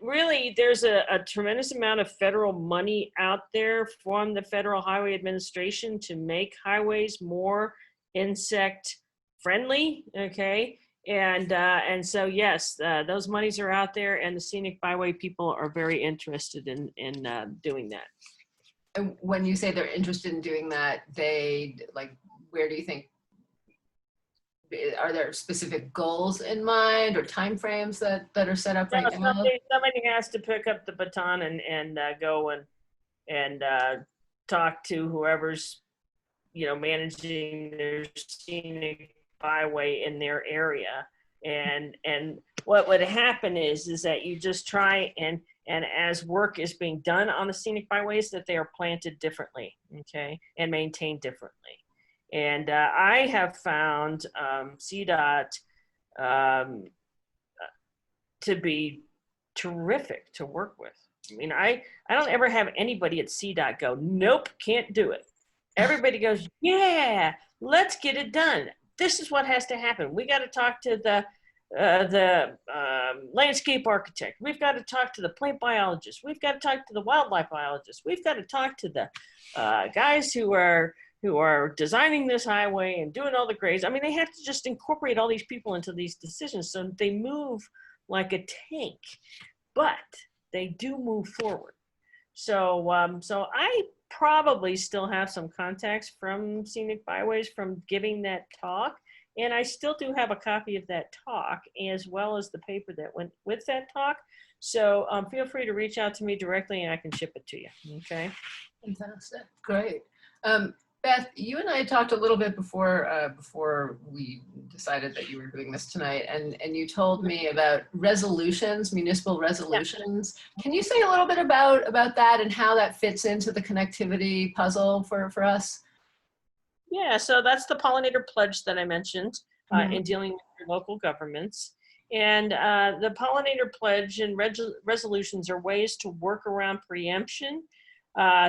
S3: really there's a tremendous amount of federal money out there from the Federal Highway Administration to make highways more insect friendly. Okay. And so, yes, those monies are out there, and the Scenic Byway people are very interested in doing that.
S2: And when you say they're interested in doing that, they like, where do you think, are there specific goals in mind or timeframes that are set up right now?
S3: Somebody has to pick up the baton and go and talk to whoever's, managing their scenic byway in their area. And what would happen is that you just try and as work is being done on the scenic byways, that they are planted differently, okay, and maintained differently. And I have found CDOT to be terrific to work with. I mean, I don't ever have anybody at CDOT go, nope, can't do it. Everybody goes, yeah, let's get it done. this is what has to happen. We got to talk to the landscape architect. We've got to talk to the plant biologist. We've got to talk to the wildlife biologist. We've got to talk to the guys who are designing this highway and doing all the grades. I mean, they have to just incorporate all these people into these decisions so they move like a tank, but they do move forward. So, so I probably still have some contacts from Scenic Byways from giving that talk. And I still do have a copy of that talk as well as the paper that went with that talk. So feel free to reach out to me directly and I can ship it to you. Okay.
S2: Fantastic. Great. Beth, you and I talked a little bit before we decided that you were doing this tonight, and you told me about resolutions, municipal resolutions. Yeah. Can you say a little bit about that and how that fits into the connectivity puzzle for us?
S3: Yeah, so that's the Pollinator Pledge that I mentioned in dealing with your local governments. And the Pollinator Pledge and resolutions are ways to work around preemption.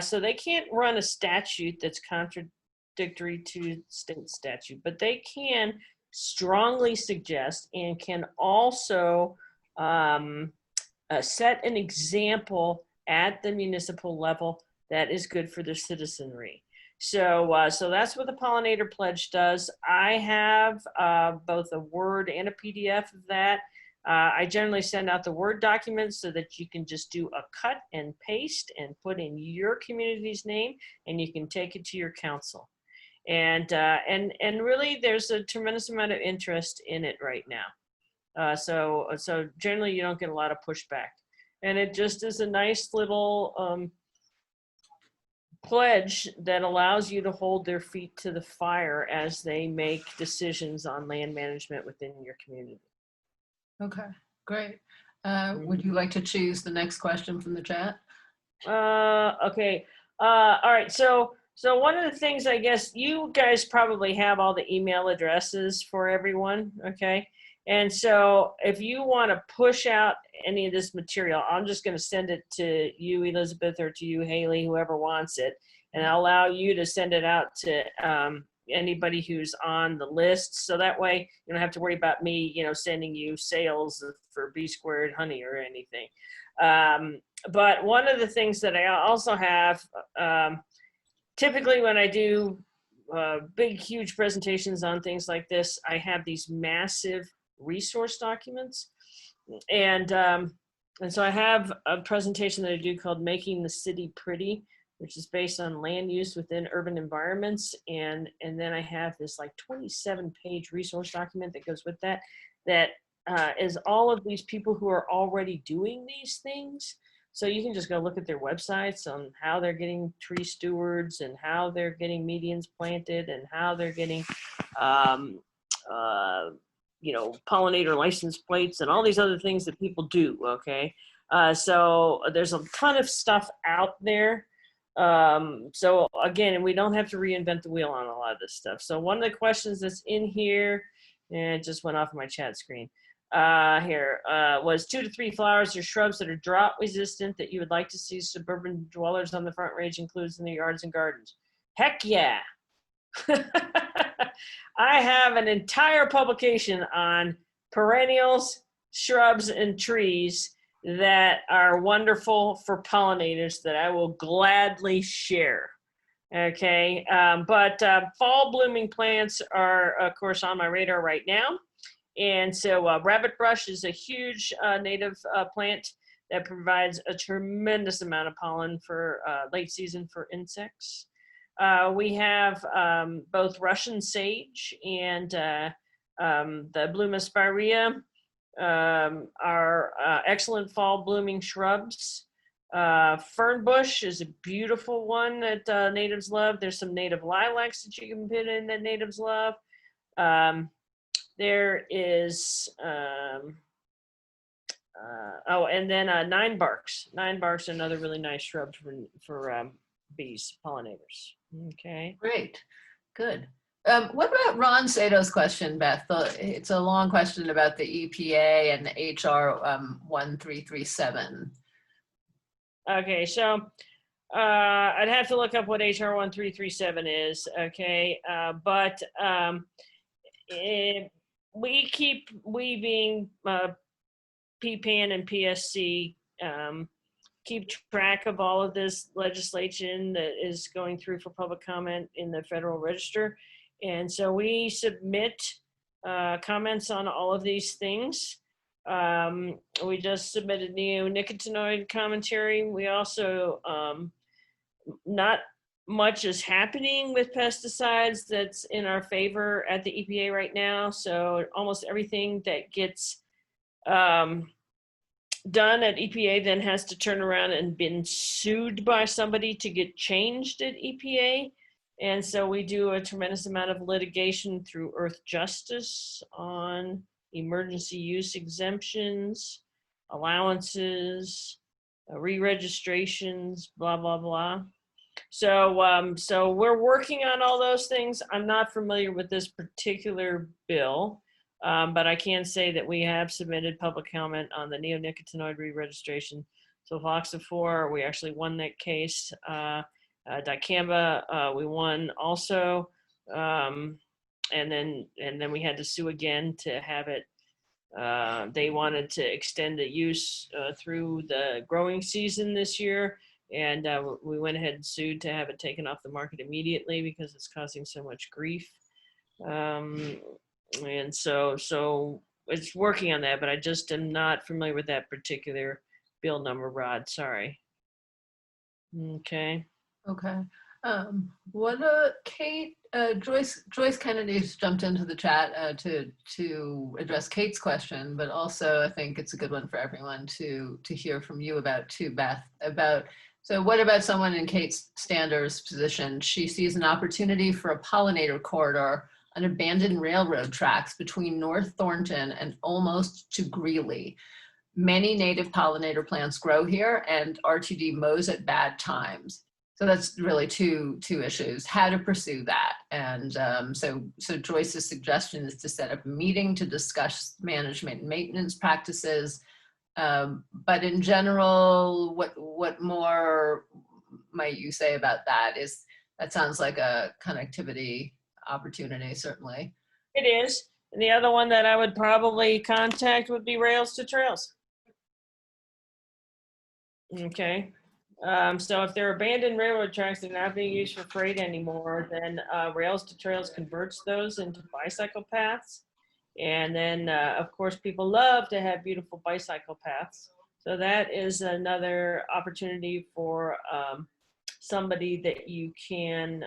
S3: So they can't run a statute that's contradictory to state statute, but they can strongly suggest and can also set an example at the municipal level that is good for their citizenry. So, so that's what the Pollinator Pledge does. I have both a Word and a PDF of that. I generally send out the Word documents so that you can just do a cut and paste and put in your community's name, and you can take it to your council. And really, there's a tremendous amount of interest in it right now. So generally, you don't get a lot of pushback, and it just is a nice little pledge that allows you to hold their feet to the fire as they make decisions on land management within your community.
S2: Okay, great. Would you like to choose the next question from the chat?
S3: Okay. All right. So one of the things, I guess you guys probably have all the email addresses for everyone. Okay. And so if you want to push out any of this material, I'm just going to send it to you, Elizabeth, or to you, Haley, whoever wants it. And I'll allow you to send it out to anybody who's on the list. So that way you don't have to worry about me, sending you sales for Bee Squared honey or anything. But one of the things that I also have, typically when I do big, huge presentations on things like this, I have these massive resource documents. And so I have a presentation that I do called Making the City Pretty, which is based on land use within urban environments. And then I have this like 27-page resource document that goes with that is all of these people who are already doing these things. So you can just go look at their websites on how they're getting tree stewards and how they're getting medians planted and how they're getting, pollinator license plates and all these other things that people do, okay? So there's a ton of stuff out there. So again, we don't have to reinvent the wheel on a lot of this stuff. So one of the questions that's in here, and it just went off my chat screen, was 2 to 3 flowers or shrubs that are drought resistant that you would like to see suburban dwellers on the Front Range includes in their yards and gardens. Heck yeah. I have an entire publication on perennials, shrubs, and trees that are wonderful for pollinators that I will gladly share. Okay, but fall blooming plants are, of course, on my radar right now. And so rabbit brush is a huge native plant that provides a tremendous amount of pollen for late season for insects. We have both Russian sage and the Bloomaspirea are excellent fall blooming shrubs. Fern bush is a beautiful one that natives love. There's some native lilacs that you can put in that natives love. There is, and then nine barks. Nine barks are another really nice shrub for bees, pollinators. Okay.
S2: Great, good. What about Ron Sato's question, Beth? It's a long question about the EPA and HR 1337.
S3: Okay, so I'd have to look up what HR 1337 is, okay? But we being PPAN and PSC, keep track of all of this legislation that is going through for public comment in the Federal Register. And so we submit comments on all of these things. We just submitted neonicotinoid commentary. We also, not much is happening with pesticides that's in our favor at the EPA right now. So almost everything that gets done at EPA then has to turn around and been sued by somebody to get changed at EPA. And so we do a tremendous amount of litigation through Earth Justice on emergency use exemptions, allowances, re-registrations, blah, blah, blah. So, so we're working on all those things. I'm not familiar with this particular bill. But I can say that we have submitted public comment on the neonicotinoid re-registration. So Sulfoxaflor, we actually won that case. Dicamba, we won also. And then we had to sue again to have it. They wanted to extend the use through the growing season this year. And we went ahead and sued to have it taken off the market immediately because it's causing so much grief. And so it's working on that, but I just am not familiar with that particular bill number, Rod. Sorry. Okay.
S2: Okay. Kate, Joyce Kennedy's jumped into the chat to address Kate's question, but also I think it's a good one for everyone to hear from you about too, Beth, so what about someone in Kate Stander's position? She sees an opportunity for a pollinator corridor on abandoned railroad tracks between North Thornton and almost to Greeley. Many native pollinator plants grow here and RTD mows at bad times. So that's really two issues, how to pursue that. And so Joyce's suggestion is to set up a meeting to discuss management and maintenance practices. But in general, what more might you say about that? That sounds like a connectivity opportunity, certainly.
S3: It is. And the other one that I would probably contact would be Rails to Trails. Okay. So if they're abandoned railroad tracks, they're not being used for freight anymore, then Rails to Trails converts those into bicycle paths. And then, of course, people love to have beautiful bicycle paths. So that is another opportunity for somebody that you can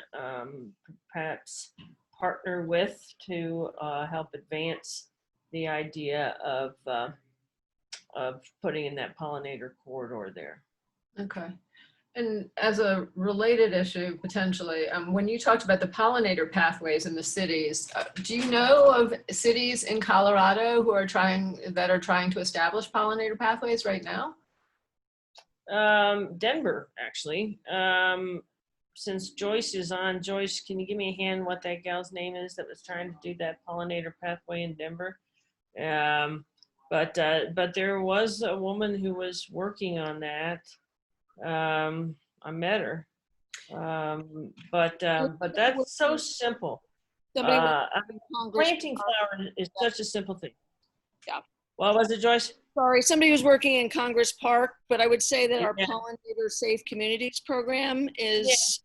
S3: perhaps partner with to help advance the idea of putting in that pollinator corridor there.
S2: Okay. And as a related issue, potentially, when you talked about the pollinator pathways in the cities, do you know of cities in Colorado who are trying to establish pollinator pathways right now?
S3: Denver, actually. Since Joyce is on, Joyce, can you give me a hand what that gal's name is that was trying to do that pollinator pathway in Denver? But there was a woman who was working on that. I met her, but that's so simple. Planting flowers is such a simple thing.
S6: Yeah.
S3: What was it, Joyce?
S6: Sorry, somebody was working in Congress Park, but I would say that our Pollinator Safe Communities program is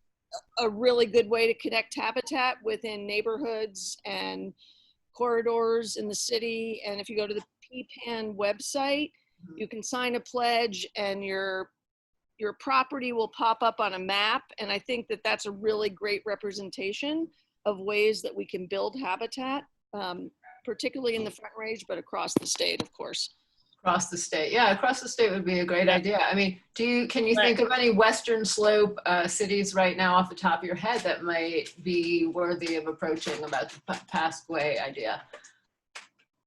S6: a really good way to connect habitat within neighborhoods and corridors in the city. And if you go to the PPAN website, you can sign a pledge and your property will pop up on a map. And I think that that's a really great representation of ways that we can build habitat, particularly in the Front Range, but across the state, of course.
S2: Across the state. Yeah, across the state would be a great idea. I mean, can you think of any Western Slope cities right now off the top of your head that might be worthy of approaching about the pathway idea?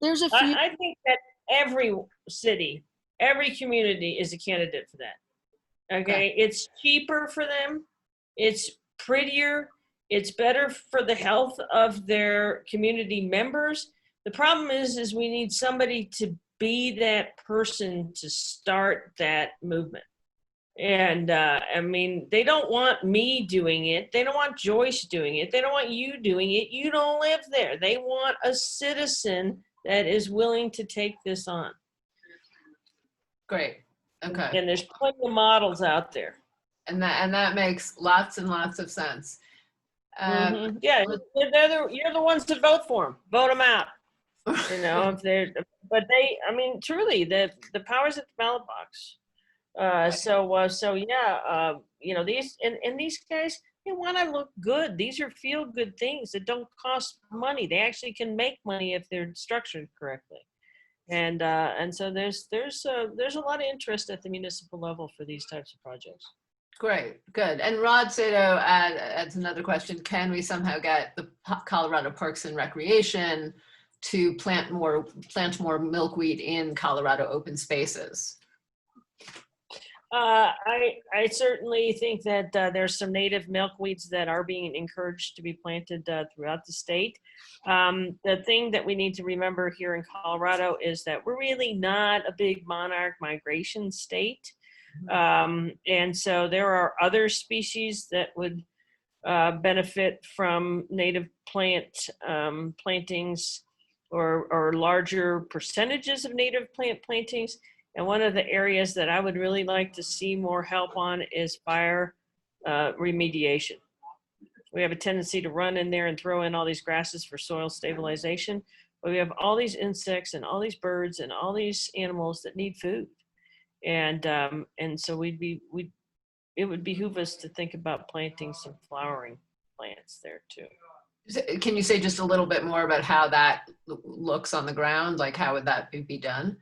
S6: There's a few.
S3: I think that every city, every community is a candidate for that. Okay. It's cheaper for them. It's prettier. It's better for the health of their community members. The problem is we need somebody to be that person to start that movement. And I mean, they don't want me doing it. They don't want Joyce doing it. They don't want you doing it. You don't live there. They want a citizen that is willing to take this on.
S2: Great. Okay.
S3: And there's plenty of models out there.
S2: And that makes lots and lots of sense.
S3: Yeah, you're the ones to vote for them. Vote them out. You know, if they're, but they, I mean, truly, the power's at the ballot box. So yeah, you know, these and these guys, they want to look good. These are feel good things that don't cost money. They actually can make money if they're structured correctly. And so there's a lot of interest at the municipal level for these types of projects.
S2: Great, good. And Rod Sato adds another question. Can we somehow get the Colorado Parks and Recreation to plant more milkweed in Colorado open spaces?
S3: I certainly think that there's some native milkweeds that are being encouraged to be planted throughout the state. The thing that we need to remember here in Colorado is that we're really not a big monarch migration state. And so there are other species that would benefit from native plantings or larger percentages of native plant plantings. And one of the areas that I would really like to see more help on is fire remediation. We have a tendency to run in there and throw in all these grasses for soil stabilization, but we have all these insects and all these birds and all these animals that need food. And so it would behoove us to think about planting some flowering plants there too.
S2: Can you say just a little bit more about how that looks on the ground? Like how would that be done?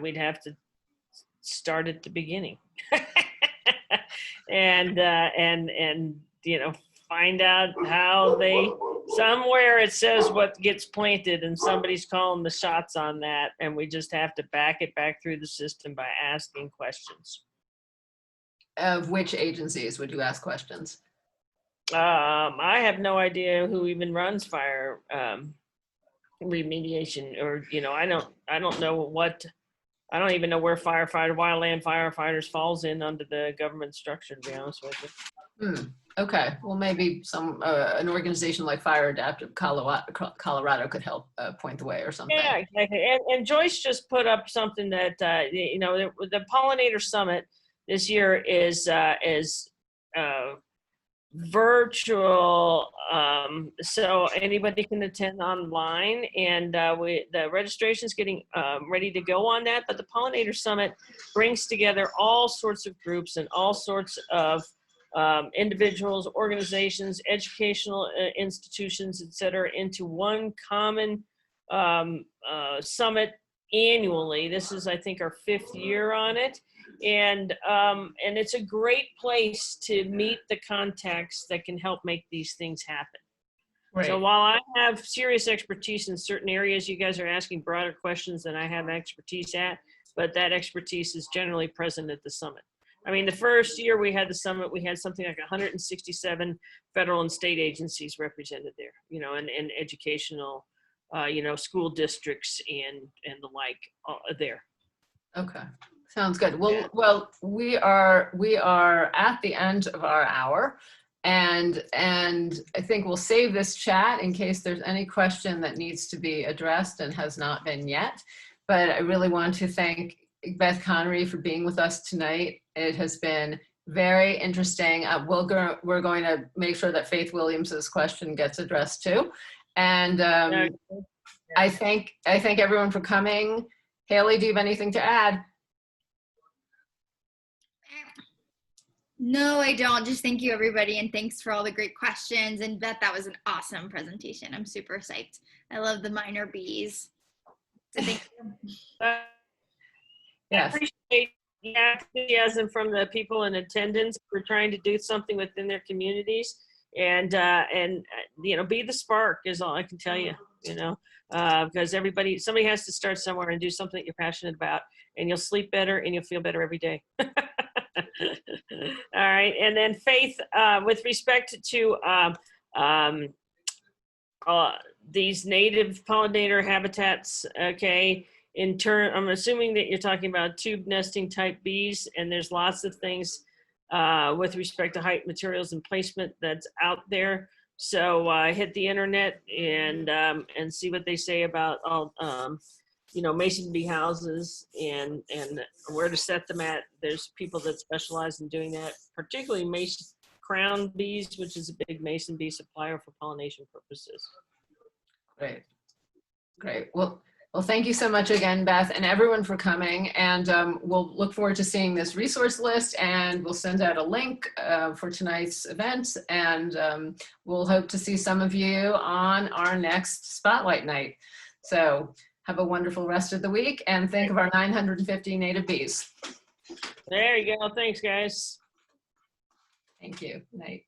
S3: We'd have to start at the beginning and you know, find out how somewhere it says what gets planted and somebody's calling the shots on that, and we just have to back it back through the system by asking questions.
S2: Of which agencies would you ask questions?
S3: I have no idea who even runs fire remediation, or, you know, I don't know I don't even know where wildland firefighters falls in under the government structure, to be honest with you.
S2: Okay, well, maybe an organization like Fire Adaptive Colorado could help point the way or something.
S3: Yeah, exactly. And Joyce just put up something that you know, the Pollinator Summit this year is virtual, so anybody can attend online, and the registration is getting ready to go on that. But the Pollinator Summit brings together all sorts of groups and all sorts of individuals, organizations, educational institutions, etc., into one common summit annually. This is, I think, our 5th year on it. And it's a great place to meet the contacts that can help make these things happen. Right. So while I have serious expertise in certain areas, you guys are asking broader questions than I have expertise at, but that expertise is generally present at the summit. I mean, the first year we had the summit, we had something like 167 federal and state agencies represented there, you know, and educational, you know, school districts and the like there.
S2: Okay. Sounds good. Well, yeah. Well, we are at the end of our hour, and I think we'll save this chat in case there's any question that needs to be addressed and has not been yet. But I really want to thank Beth Conrey for being with us tonight. It has been very interesting. We're going to make sure that Faith Williams's question gets addressed too. And I thank everyone for coming. Haley, do you have anything to add?
S1: No, I don't. Just thank you, everybody, and thanks for all the great questions. And Beth, that was an awesome presentation. I'm super psyched. I love the minor bees. So thank you.
S3: I appreciate the enthusiasm from the people in attendance for trying to do something within their communities, and you know, be the spark is all I can tell you. You know, because somebody has to start somewhere and do something that you're passionate about, and you'll sleep better and you'll feel better every day. All right, and then Faith, with respect to these native pollinator habitats, okay, in turn, I'm assuming that you're talking about tube nesting type bees, and there's lots of things with respect to height, materials, and placement that's out there. So hit the internet and see what they say about all, you know, mason bee houses and where to set them at. There's people that specialize in doing that, particularly mason crown bees, which is a big mason bee supplier for pollination purposes.
S2: Great. Great. Well, thank you so much again, Beth, and everyone for coming. And we'll look forward to seeing this resource list, and we'll send out a link for tonight's event. And we'll hope to see some of you on our next Spotlight Night. So have a wonderful rest of the week, and think of our 950 native bees.
S3: There you go. Thanks, guys.
S2: Thank you. Night.